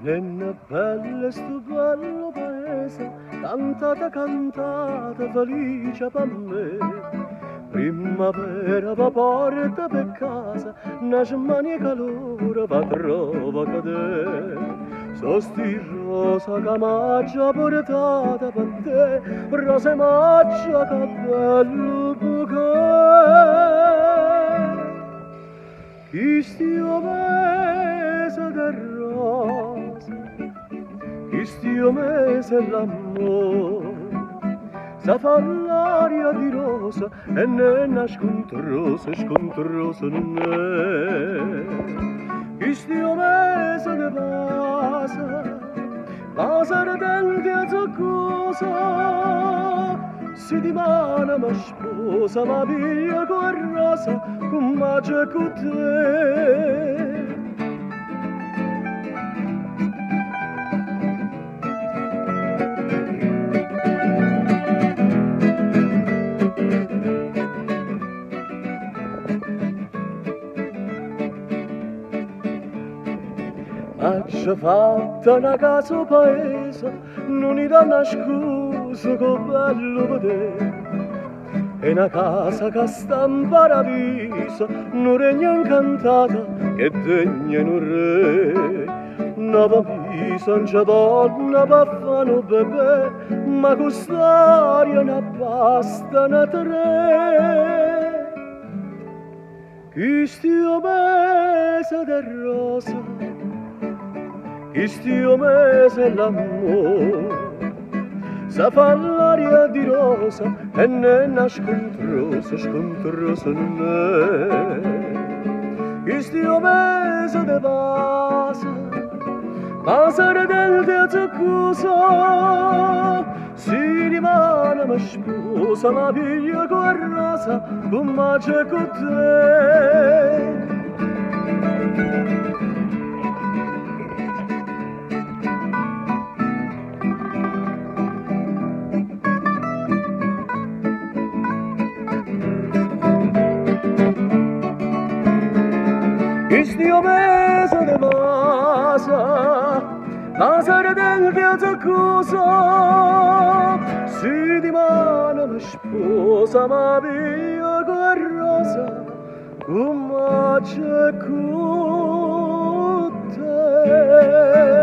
Nella bella sto bello paese, cantata, cantata, felice per me. Primavera va porta per casa, nasce mani e calore va trova cadere. Sosti rosa che maccia portata per te, rosa e maccia che bello bouquet. Chi stia mese del rosa, chi stia mese l'amore, sa fa l'aria di rosa e ne nasce scontrosa non è. Chi stia mese de pasa ardente a zoccosa, si dimana ma sposa, ma via con rosa, con magia con te. C'è fatta una casa paese, non gli dà una scusa che bello vedere. È una casa che sta in paradiso, non regna incantata che degna un re. Una vamisa, non c'è donna per fare un bebè, ma quest'aria ne basta una tre. Chi stia mese del rosa, chi stia mese l'amore, sa fa l'aria di rosa e ne nasce scontrosa non è. Chi stia mese de pasa ardente a zoccosa, si rimane ma sposa, ma piglia con rosa, con magia con te. Chi stia mese de pasa ardente a zoccosa, si dimana ma sposa, ma via con rosa, con magia con te.